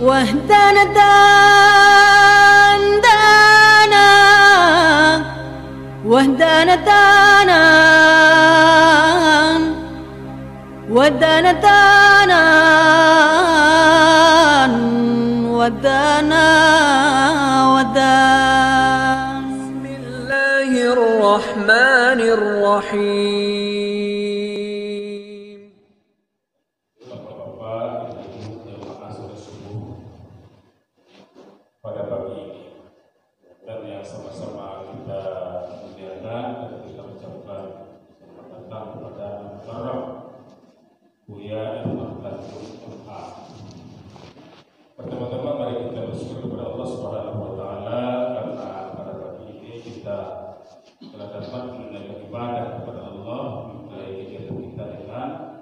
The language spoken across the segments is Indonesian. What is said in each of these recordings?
واهدنا دانا واهدنا دانا ودانا دانا ودانا ودانا. بسم الله الرحمن الرحيم. Pada pagi ini dan yang sama-sama kita muliakan dan kita ucapkan selamat datang kepada Muharram Buya Ahmad Tanjung MA. Pertama-tama mari kita bersyukur kepada Allah Subhanahu wa taala karena pada pagi ini kita telah dapat menunaikan ibadah kepada Allah, mulai kegiatan kita dengan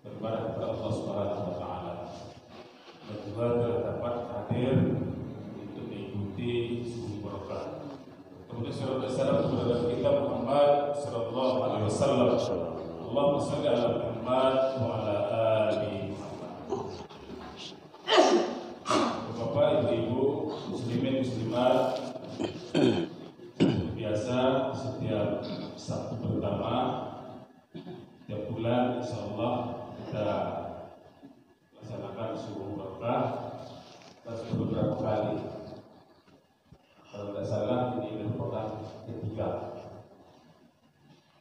beribadah kepada Allah Subhanahu wa taala. Dan juga telah dapat hadir di subuh barakah. Kemudian salawat dan salam kepada kita Muhammad sallallahu alaihi wasallam. Allahumma shalli ala Muhammad wa ala ali Muhammad. Bapak, Ibu, muslimin muslimat, biasa setiap Sabtu pertama tiap bulan insyaallah kita laksanakan subuh barakah dan sudah beberapa kali. Kalau tidak salah ini merupakan ketiga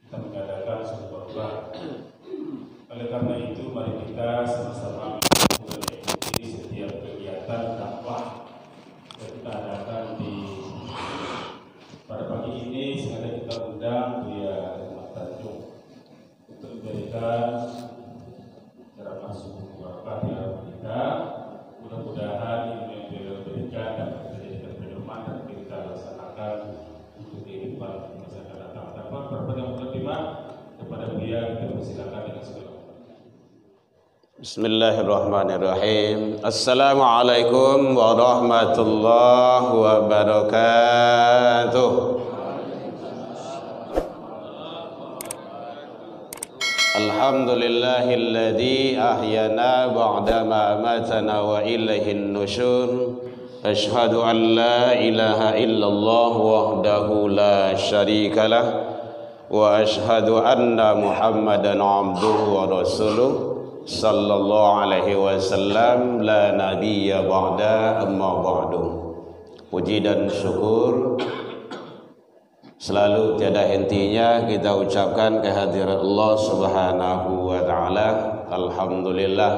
kita mengadakan sebuah barakah. Oleh karena itu mari kita sama-sama mengikuti setiap kegiatan dakwah yang kita adakan di pada pagi ini. Sengaja kita undang Buya Ahmad Tanjung untuk memberikan ceramah subuh barakah di hadapan kita. Mudah-mudahan ini yang beliau berikan dapat menjadikan pedoman dan kita laksanakan untuk kehidupan masa akan datang. Tanpa berpanjang mukadimah kepada Buya kita persilakan dengan segala. Bismillahirrahmanirrahim. Assalamualaikum warahmatullahi wabarakatuh. Alhamdulillahilladzi ahyana ba'dama amatana wa ilaihin nusyur. Asyhadu an la ilaha illallah wahdahu la syarikalah wa asyhadu anna Muhammadan abduhu wa rasuluh sallallahu alaihi wasallam la nabiyya ba'da amma ba'du. Puji dan syukur selalu tiada hentinya kita ucapkan kehadirat Allah Subhanahu wa taala. Alhamdulillah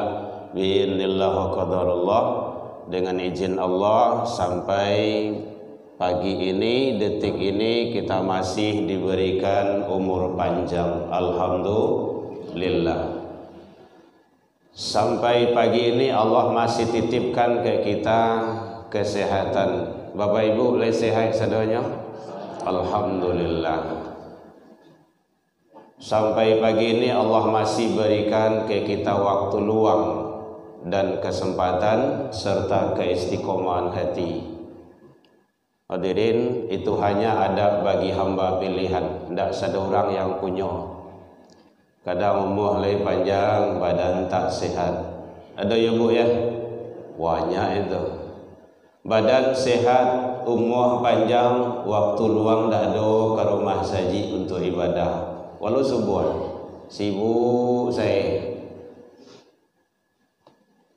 bi'idznillah wa qadarullah. Dengan izin Allah sampai pagi ini, detik ini kita masih diberikan umur panjang. Alhamdulillah. Sampai pagi ini Allah masih titipkan ke kita kesehatan. Bapak Ibu boleh sehat semuanya? Alhamdulillah. Sampai pagi ini Allah masih berikan ke kita waktu luang dan kesempatan serta keistiqomahan hati. Hadirin, itu hanya ada bagi hamba pilihan, tidak ada orang yang punya. Kadang umur lebih panjang, badan tak sehat. Ada ya Bu ya? Banyak itu. Badan sehat, umur panjang, waktu luang tak ada ke rumah saji untuk ibadah. Walau sebuah sibuk saya.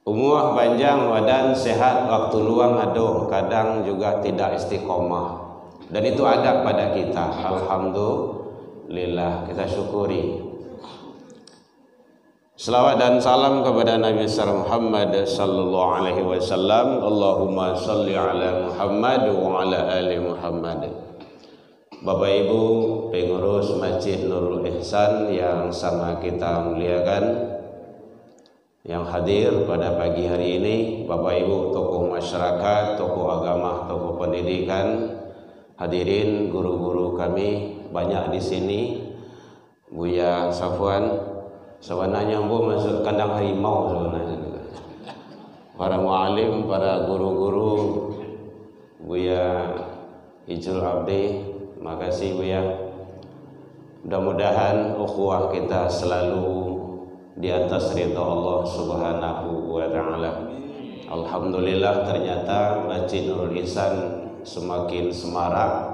Umur panjang, badan sehat, waktu luang ada, kadang juga tidak istiqomah. Dan itu ada pada kita. Alhamdulillah, kita syukuri. Selawat dan salam kepada Nabi Muhammad sallallahu alaihi wasallam. Allahumma salli ala Muhammad wa ala ali Muhammad. Bapak Ibu pengurus Masjid Nurul Ihsan yang sama kita muliakan, yang hadir pada pagi hari ini, Bapak Ibu tokoh masyarakat, tokoh agama, tokoh pendidikan, hadirin guru-guru kami banyak di sini. Buya Safwan, sebenarnya Bu masuk kandang harimau sebenarnya. Para mualim, para guru-guru, Buya Ijul Abdi, makasih Buya. Mudah-mudahan ukhuwah kita selalu di atas ridha Allah Subhanahu wa taala. Alhamdulillah ternyata Masjid Nurul Ihsan semakin semarak,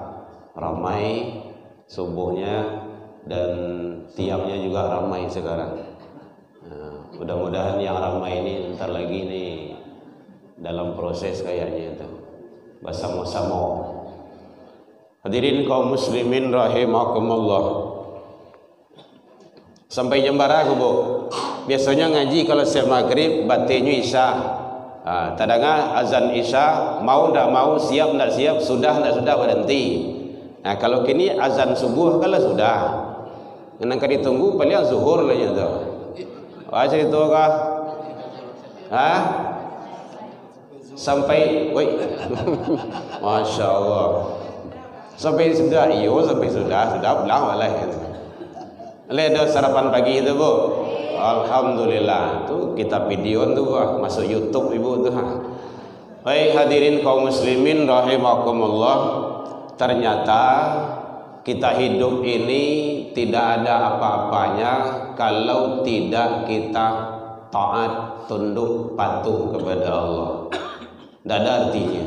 ramai subuhnya, dan tiangnya juga ramai sekarang. Mudah-mudahan yang ramai ini ntar lagi nih dalam proses kayaknya itu bersama-sama. Hadirin kaum muslimin rahimakumullah. Sampai jam berapa Bu? Biasanya ngaji kalau siap maghrib batinyu isya. Tadanga azan isya, mau ndak mau, siap ndak siap, sudah ndak sudah berhenti. Nah kalau kini azan subuh kalau sudah, kenapa ditunggu paling zuhur lah itu. Wah cerita kah? Sampai, woi, masya Allah. Sampai sudah, iyo sampai sudah pulang malah. Ada sarapan pagi itu Bu. Alhamdulillah, tuh kita video tuh masuk YouTube Ibu tuh. Baik hadirin kaum muslimin rahimakumullah. Ternyata kita hidup ini tidak ada apa-apanya kalau tidak kita taat, tunduk, patuh kepada Allah. Tidak ada artinya.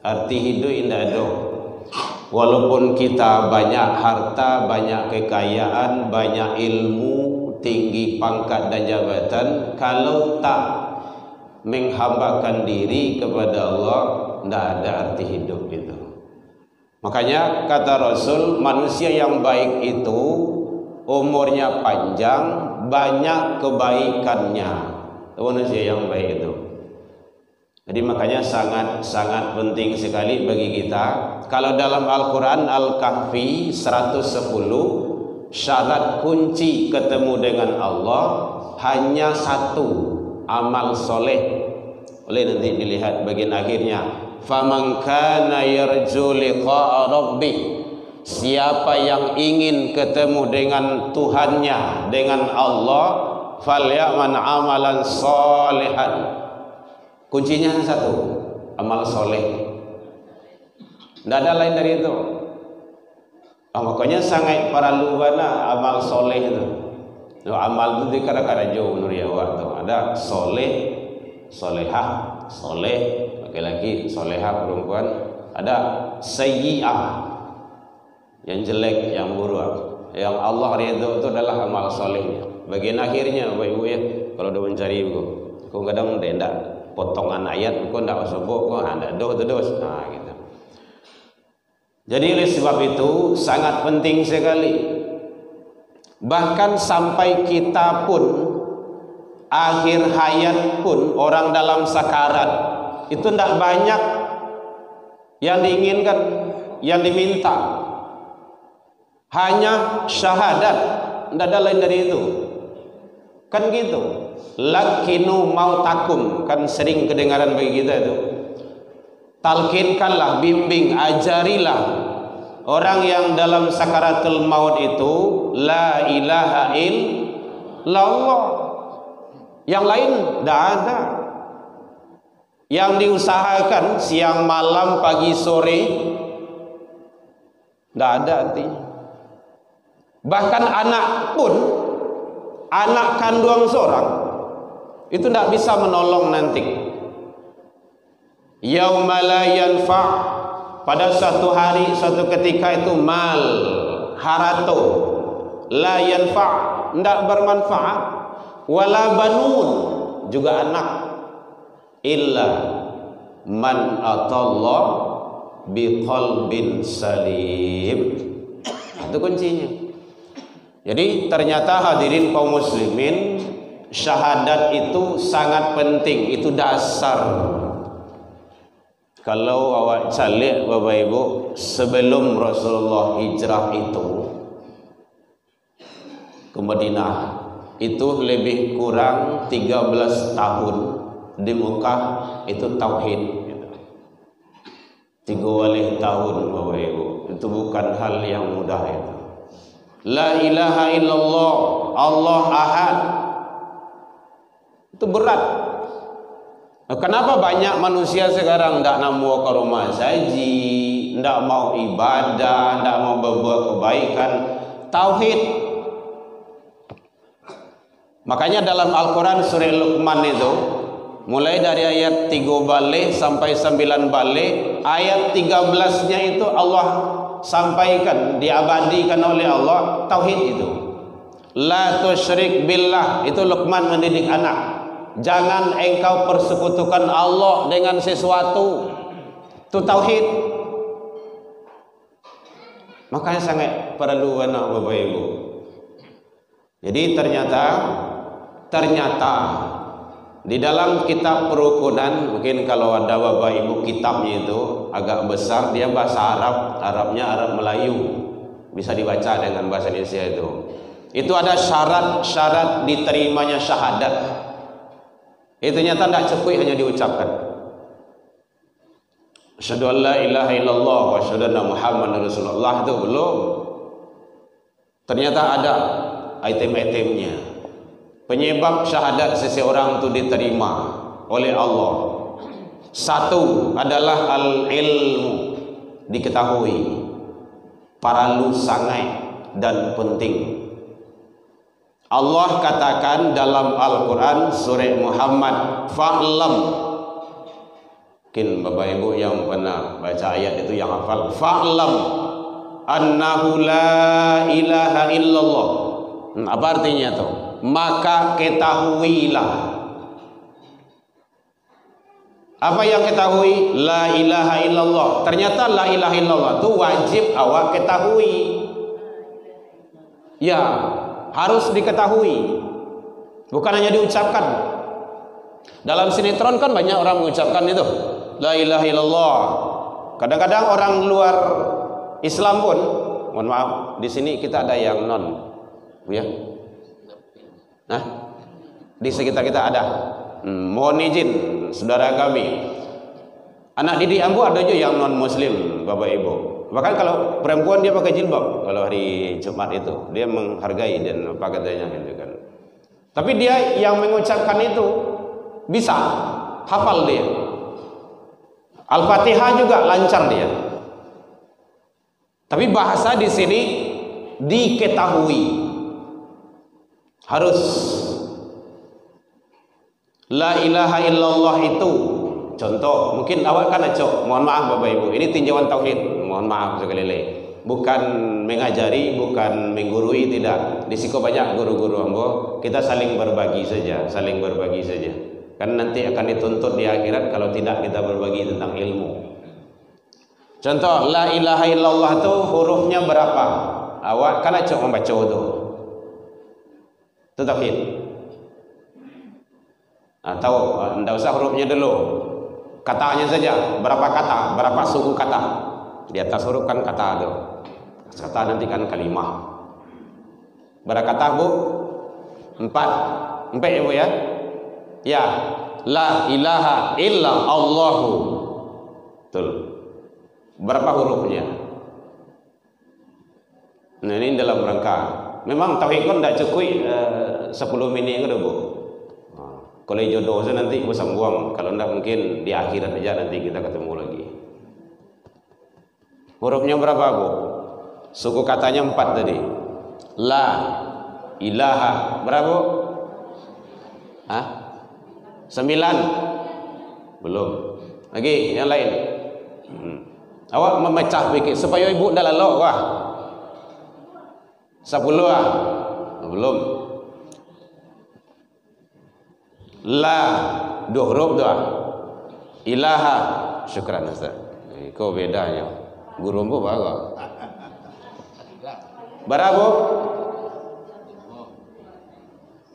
Arti hidup tidak ada. Walaupun kita banyak harta, banyak kekayaan, banyak ilmu, tinggi pangkat dan jabatan, kalau tak menghambakan diri kepada Allah, tidak ada arti hidup itu. Makanya kata Rasul, manusia yang baik itu umurnya panjang, banyak kebaikannya. Manusia yang baik itu. Jadi makanya sangat penting sekali bagi kita. Kalau dalam Al-Quran Al-Kahfi 110, syarat kunci ketemu dengan Allah hanya satu, amal soleh. Oleh nanti dilihat bagian akhirnya. Faman kana yarju liqa'a rabbih, siapa yang ingin ketemu dengan Tuhannya, dengan Allah, falyaman amalan salihan. Kuncinya satu, amal soleh. Tidak ada lain dari itu. Makanya sangat perlu bana amal soleh itu. Amal itu dikira-kira jauh nuriawa tu. Ada soleh, solehah, soleh laki-laki, solehah perempuan. Ada sayyi'ah, yang jelek, yang buruk. Yang Allah ridho itu adalah amal solehnya. Bagian akhirnya, Bapak-Ibu ya, kalau udah mencari ibu, kau kadang tidak potongan ayat, kau tidak sebut, kau ada dos. Nah, gitu. Jadi oleh sebab itu sangat penting sekali. Bahkan sampai kita pun akhir hayat pun, orang dalam sakarat itu tidak banyak yang diinginkan, yang diminta. Hanya syahadat, tidak ada lain dari itu. Kan gitu. Lakinu mautakum, kan sering kedengaran bagi kita itu. Talkinkanlah, bimbing, ajarilah orang yang dalam sakaratul maut itu la ilaha illallah. Yang lain tidak ada. Yang diusahakan siang malam pagi sore tidak ada artinya. Bahkan anak pun, anak kandung seorang itu tidak bisa menolong nanti. Yauma la yanfa', pada suatu hari, suatu ketika itu mal, harato, la yanfa', tidak bermanfaat, wala banun, juga anak, illa man atallah biqalbin salim. Itu kuncinya. Jadi ternyata hadirin kaum muslimin, syahadat itu sangat penting, itu dasar. Kalau awak calik Bapak Ibu, sebelum Rasulullah hijrah itu ke Madinah, itu lebih kurang 13 tahun di Mekah itu tauhid. 30 tahun Bapak Ibu, itu bukan hal yang mudah itu. La ilaha illallah, Allah ahad, itu berat. Kenapa banyak manusia sekarang tidak mau ke rumah saji, tidak mau ibadah, tidak mau berbuat kebaikan? Tauhid. Makanya dalam Al-Quran surah Luqman itu Mulai dari ayat 3 balik sampai 9 balik, ayat 13-nya itu Allah sampaikan, diabadikan oleh Allah tauhid itu. La tusyrik billah, itu Luqman mendidik anak. Jangan engkau persekutukan Allah dengan sesuatu. Itu tauhid. Makanya sangat perlu anak Bapak Ibu. Jadi ternyata di dalam kitab perukunan, mungkin kalau ada Bapak Ibu kitabnya itu agak besar, dia bahasa Arabnya Arab Melayu, bisa dibaca dengan bahasa Indonesia itu. Itu ada syarat diterimanya syahadat. Itu ternyata tidak cukup hanya diucapkan. Asyhadu an la ilaha illallah wa asyhadu anna Muhammadar Rasulullah, itu belum. Ternyata ada item-itemnya. Penyebab syahadat seseorang itu diterima oleh Allah. Satu adalah al-ilmu, diketahui, paralu sangat dan penting. Allah katakan dalam Al-Quran surah Muhammad, fa'lam. Mungkin Bapak Ibu yang pernah baca ayat itu yang hafal, fa'lam annahu la ilaha illallah. Apa artinya tuh? Maka ketahuilah. Apa yang ketahui? La ilaha illallah. Ternyata la ilaha illallah itu wajib awak ketahui. Ya, harus diketahui, bukan hanya diucapkan. Dalam sinetron kan banyak orang mengucapkan itu, la ilaha illallah. Kadang-kadang orang luar Islam pun, mohon maaf, di sini kita ada yang non, ya. Nah, di sekitar kita ada. Mohon izin saudara kami, anak didik ambu ada juga yang non muslim, Bapak Ibu. Bahkan kalau perempuan dia pakai jilbab kalau hari Jumat itu, dia menghargai dan apa katanya gitu kan. Tapi dia yang mengucapkan itu bisa hafal dia. Al-Fatihah juga lancar dia. Tapi bahasa di sini diketahui. Harus la ilaha illallah itu. Contoh, mungkin awak kan acok, mohon maaf Bapak Ibu, ini tinjauan tauhid, mohon maaf sekali lagi. Bukan mengajari, bukan menggurui, tidak. Di siko banyak guru-guru ambo, kita saling berbagi saja, Kan nanti akan dituntut di akhirat kalau tidak kita berbagi tentang ilmu. Contoh, la ilaha illallah itu hurufnya berapa? Awak kan acok membaca itu. Itu tauhid. Atau tidak usah hurufnya dulu, katanya saja, berapa kata, berapa suku kata. Di atas huruf kan kata itu, kata nanti kan kalimah. Berapa kata Bu? 4 ya Bu ya. Ya, la ilaha illa Allahu. Betul. Berapa hurufnya? Nah ini dalam rangka, memang tauhid kan tidak cukup 10 menit itu Bu. Kalau jodoh saya nanti bisa buang, kalau tidak mungkin di akhirat aja nanti kita ketemu lagi. Hurufnya berapa Bu? Suku katanya 4 tadi. La ilaha berapa? 9. Belum. Lagi yang lain. Awak memecah pikir supaya ibu dah lalu wah. 10 belum. La 2 huruf doa. Ilaha syukran Ustaz. Kau bedanya. Guru bu bagus. Berapa?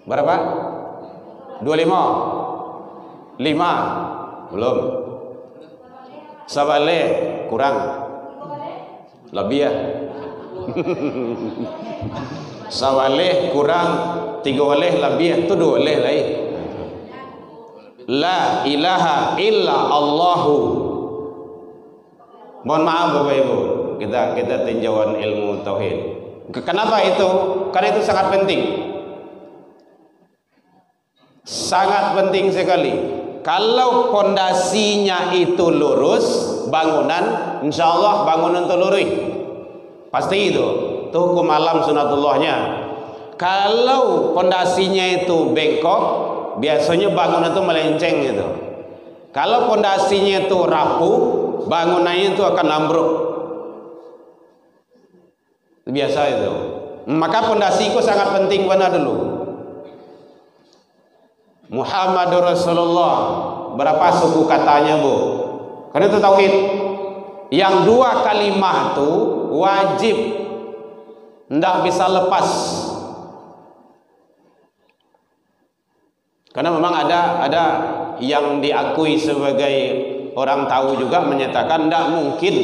Berapa? 25. 5 belum. Sabale kurang. Lebih ya. Sawaleh kurang 3 oleh lebih itu 2 oleh lain. La ilaha illa Allahu. Mohon maaf Bapak Ibu, kita tinjauan ilmu tauhid. Kenapa itu? Karena itu sangat penting. Sangat penting sekali. Kalau pondasinya itu lurus, bangunan, insya Allah bangunan itu lurus. Pasti itu hukum alam sunatullahnya. Kalau pondasinya itu bengkok, biasanya bangunan itu melenceng gitu. Kalau pondasinya itu rapuh, bangunannya itu akan ambruk. Biasa itu. Maka pondasi itu sangat penting benar dulu. Muhammadur Rasulullah, berapa suku katanya, Bu? Karena itu tauhid. Yang dua kalimat itu wajib, tidak bisa lepas. Karena memang ada yang diakui sebagai orang tahu juga menyatakan tidak mungkin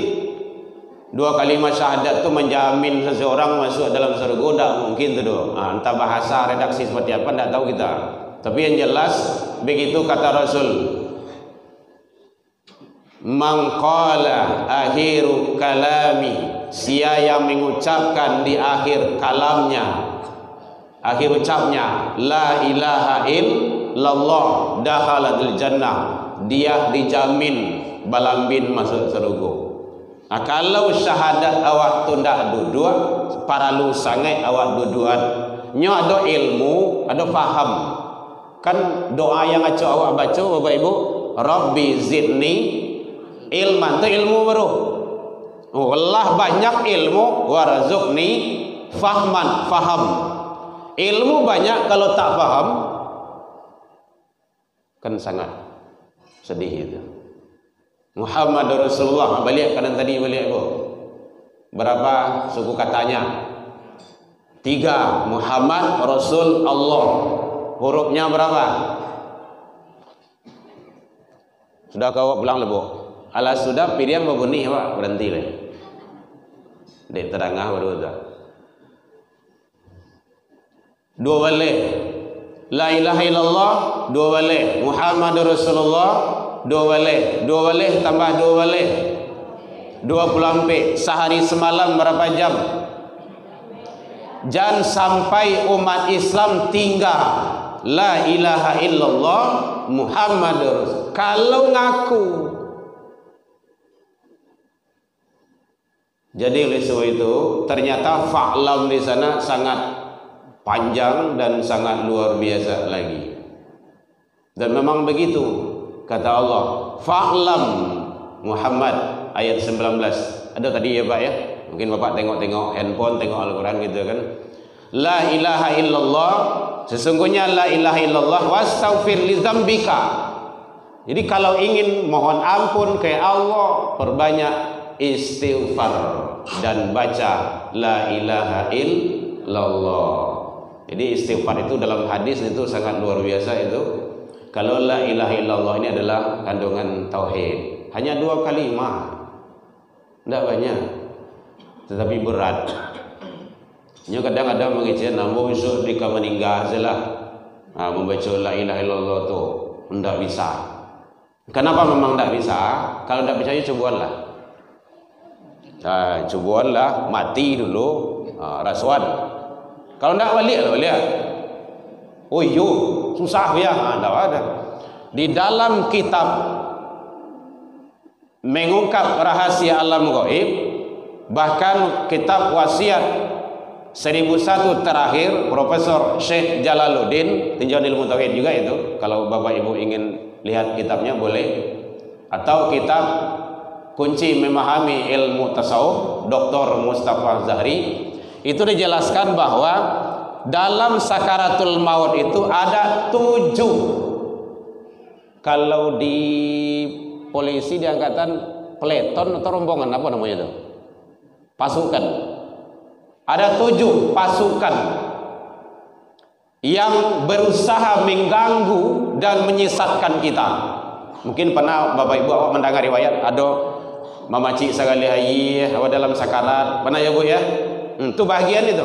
dua kalimat syahadat itu menjamin seseorang masuk dalam surga. Tidak mungkin itu. Entah bahasa redaksi seperti apa tidak tahu kita. Tapi yang jelas begitu kata Rasul. Man qala akhiru kalami, sia yang mengucapkan di akhir kalamnya, akhir ucapnya la ilaha illallah dakhaladil jannah, dia dijamin balambin masuk surga. Nah, kalau syahadat awak tu ndak duduk, paralu sangat awak duduan. Nyo ada ilmu, ada faham. Kan doa yang acu awak baca Bapak Ibu, Rabbi zidni ilman, itu ilmu baru. Allah banyak ilmu, warzuqni fahman, faham. Ilmu banyak kalau tak faham kan sangat sedih itu. Muhammad Rasulullah, balik kanan tadi balik Bu. Berapa suku katanya? 3. Muhammad Rasul Allah. Hurufnya berapa? Sudah kau pulang lebo. Alas sudah pilihan mau bunyi Pak, berhenti lah. Dek terangah baru dah. 2 balik. La ilaha illallah 2 balik. Muhammad Rasulullah 2 balik. 2 balik tambah 2 balik 24. Sehari semalam berapa jam? Jangan sampai umat Islam tinggal la ilaha illallah Muhammad Rasul kalau ngaku. Jadi oleh sebab itu ternyata fa'lam di sana sangat panjang dan sangat luar biasa lagi. Dan memang begitu kata Allah, fa'lam Muhammad ayat 19. Ada tadi ya Pak ya? Mungkin Bapak tengok-tengok handphone, tengok Al-Quran gitu kan. La ilaha illallah, sesungguhnya la ilaha illallah wastaghfir li dzambika. Jadi kalau ingin mohon ampun ke Allah, perbanyak istighfar dan baca la ilaha illallah. Jadi istighfar itu dalam hadis itu sangat luar biasa itu. Kalau la ilaha illallah ini adalah kandungan tauhid. Hanya 2 kalimat. Tidak banyak. Tetapi berat. Nya kadang ada mengizinkan nambah besok dika meninggal salah. Membaca la ilaha illallah tu tidak bisa. Kenapa memang tidak bisa? Kalau tidak percaya cobaanlah. Cobaanlah mati dulu rasuan. Kalau tidak balik. Oh yo susah ya. Tidak ada. Di dalam kitab mengungkap rahasia alam gaib, bahkan kitab wasiat 1001 terakhir Profesor Syekh Jalaluddin, tinjauan ilmu tauhid juga itu. Kalau Bapak Ibu ingin lihat kitabnya boleh. Atau kitab kunci memahami ilmu tasawuf Dr. Mustafa Zahri, itu dijelaskan bahwa dalam sakaratul maut itu ada 7. Kalau di polisi di angkatan peleton atau rombongan apa namanya itu? Pasukan. Ada 7 pasukan yang berusaha mengganggu dan menyesatkan kita. Mungkin pernah Bapak Ibu awak mendengar riwayat ada mamaci sekali hayi awak dalam sakarat. Pernah ya Bu ya? Itu bagian itu.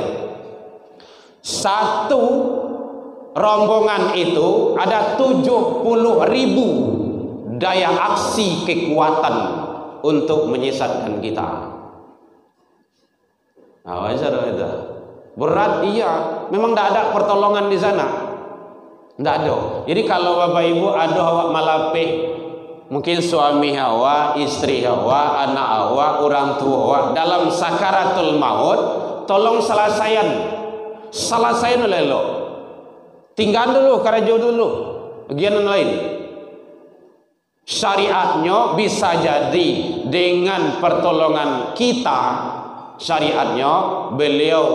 1 rombongan itu ada 70.000 daya aksi kekuatan untuk menyesatkan kita. Wajar itu. Berat iya, memang tidak ada pertolongan di sana. Tidak ada. Jadi kalau Bapak Ibu ada awak malapih, mungkin suami awak, istri awak, anak awak, orang tua awak dalam sakaratul maut, tolong selesaikan oleh lo. Tinggal dulu, karajo dulu. Bagian lain. Syariatnya bisa jadi dengan pertolongan kita, syariatnya beliau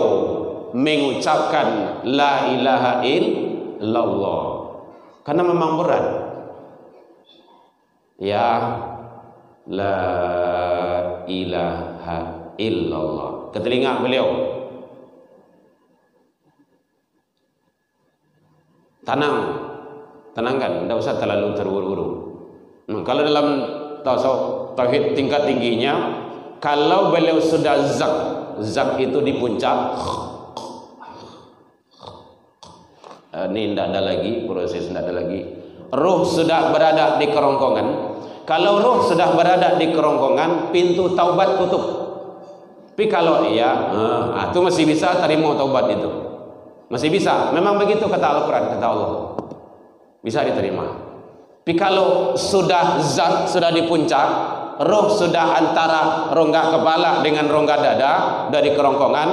mengucapkan la ilaha illallah. Karena memang berat. Ya la ilaha illallah. Ke telinga beliau. Tenangkan, tidak usah terlalu terburu-buru. Kalau dalam tauhid tingkat tingginya, kalau beliau sudah zak itu di puncak, ini tidak ada lagi proses, tidak ada lagi. Ruh sudah berada di kerongkongan. Kalau ruh sudah berada di kerongkongan, pintu taubat tutup. Tapi kalau itu masih bisa terima taubat itu. Masih bisa. Memang begitu kata Al-Quran, kata Allah. Bisa diterima. Tapi kalau sudah zat, sudah di puncak, roh sudah antara rongga kepala dengan rongga dada dari kerongkongan,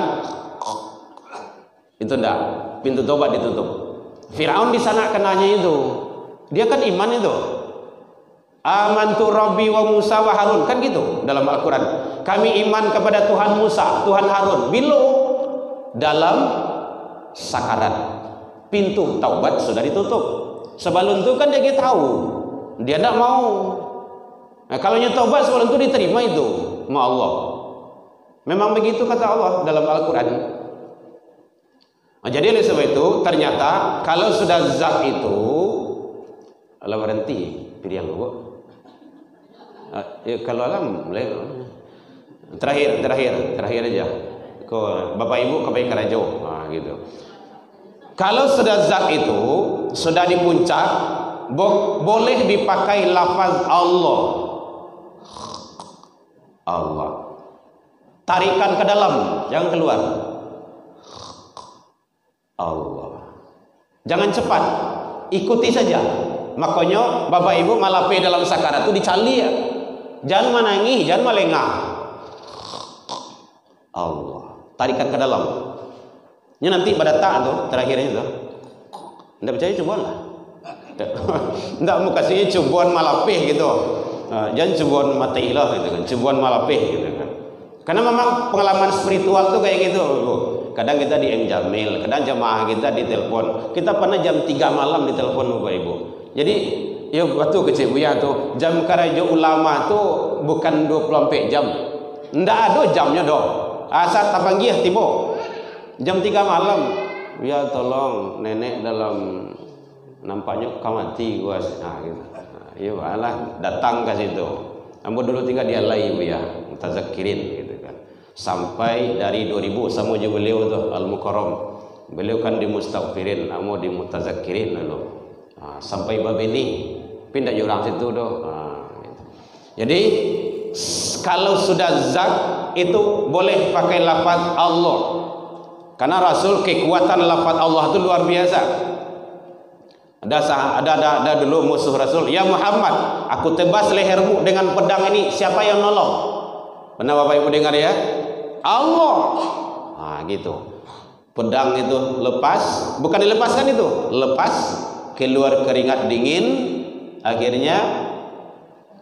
itu enggak. Pintu taubat ditutup. Firaun di sana kenanya itu. Dia kan iman itu. Amantu Rabbi wa Musa wa Harun, kan gitu dalam Al-Quran. Kami iman kepada Tuhan Musa, Tuhan Harun. Bila dalam sakarat, pintu taubat sudah ditutup. Sebelum itu kan dia tahu, dia tidak mau. Nah, kalau taubat sebelum itu diterima itu sama Allah. Memang begitu kata Allah dalam Al-Quran. Nah, jadi oleh sebab itu ternyata kalau sudah zat itu, Allah berhenti pilih yang lu. Kalau alam terakhir aja. Bapak Ibu kebaik kerajo, gitu. Kalau sudah zat itu sudah di puncak, boleh dipakai lafaz Allah. Allah. Tarikan ke dalam, jangan keluar. Allah. Jangan cepat, ikuti saja. Makanya Bapak Ibu malape dalam sakarat itu dicali ya. Jangan menangis, jangan melengah. Allah. Tarikan ke dalam. Ini nanti pada tak tuh terakhirnya tuh. Tidak percaya cobalah. Tidak mau kasih cubuan malapih gitu. Jangan cubuan mati lah gitu kan. Cubuan malapih gitu kan. Karena memang pengalaman spiritual tuh kayak gitu, Bu. Kadang kita di M Jamil, kadang jamaah kita ditelepon. Kita pernah jam 3 malam ditelepon Bapak Ibu. Jadi ya waktu kecil Buya tuh jam karajo ulama tuh bukan 24 jam. Ndak ada jamnya doh. Asal tapanggih tibo. Jam 3 malam, ya tolong nenek dalam nampaknya kamati gua, gitu. Iya malah datang ke situ. Ambo dulu tinggal di Alai ya, mutazakirin gitu kan. Sampai dari 2000 sama je beliau tuh Al-Mukarram. Beliau kan di mustaghfirin, ambo di mutazakirin dulu. Sampai bab ini pindah orang situ doh. Gitu. Jadi kalau sudah zat itu boleh pakai lafaz Allah. Karena Rasul kekuatan lafaz Allah itu luar biasa. Ada dulu musuh Rasul, ya Muhammad, aku tebas lehermu dengan pedang ini, siapa yang nolong? Pernah Bapak Ibu dengar ya? Allah. Nah gitu. Pedang itu lepas, bukan dilepaskan itu, lepas, keluar keringat dingin, akhirnya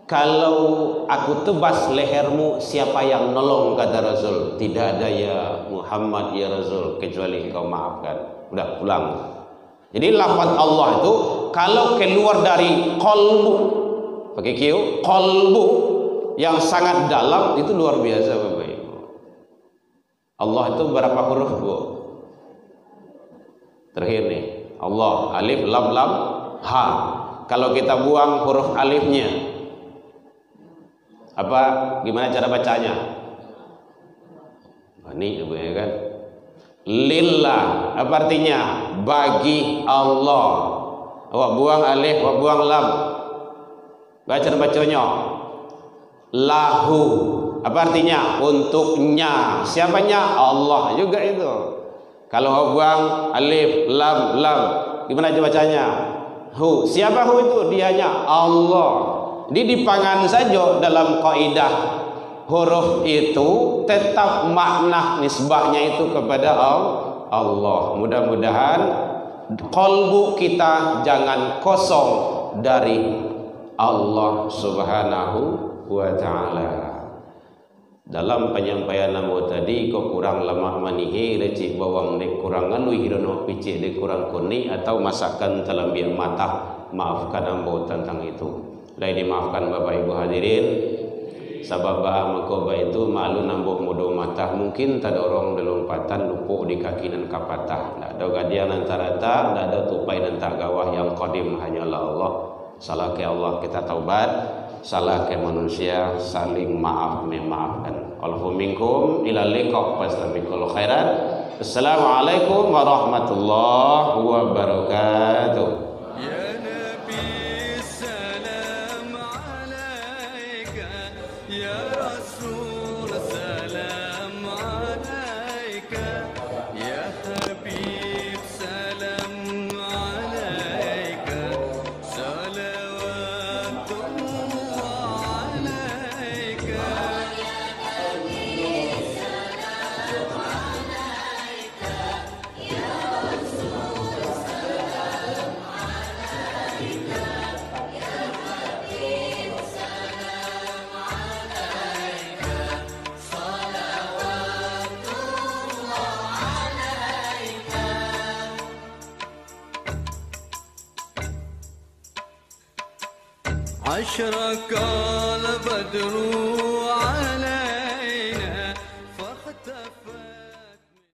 kalau aku tebas lehermu, siapa yang nolong, kata Rasul. Tidak ada ya Muhammad ya Rasul, kecuali engkau maafkan. Udah pulang. Jadi lafaz Allah itu kalau keluar dari qalbu, pakai Q, qalbu yang sangat dalam, itu luar biasa Bapak Ibu. Allah itu berapa huruf, Bu? Terakhir nih, Allah, alif, lam, lam, ha. Kalau kita buang huruf alifnya, apa gimana cara bacanya? Ini ya kan? Lillah, apa artinya? Bagi Allah. Awak buang alif, awak buang lam. Bacanya lahu. Apa artinya? Untuknya. Siapanya? Allah juga itu. Kalau awak buang alif, lam, lam, gimana cara bacanya? Hu. Siapa hu itu? Dianya Allah. Di dipangan saja dalam kaidah huruf itu tetap makna nisbahnya itu kepada Allah. Mudah-mudahan Qalbu kita jangan kosong dari Allah Subhanahu wa ta'ala. Dalam penyampaian namo tadi kok kurang lemah manihi recik bawang dek kurang ngalui hirono picik dek kurang kuni atau masakan dalam biak mata, maafkan ambo tentang itu. Lai dimaafkan Bapak Ibu hadirin. Sabab makoba itu malu nambo modo mata mungkin tak ada orang delompatan lupu di kaki dan kapatah. Tak ada gadian antara tak ada tupai dan tak gawah yang qadim hanyalah Allah. Salah ke Allah kita taubat, salah ke manusia saling maaf memaafkan. Allahu minkum ila liqa fastabikul khairat. Assalamualaikum warahmatullahi wabarakatuh. أشرق البدر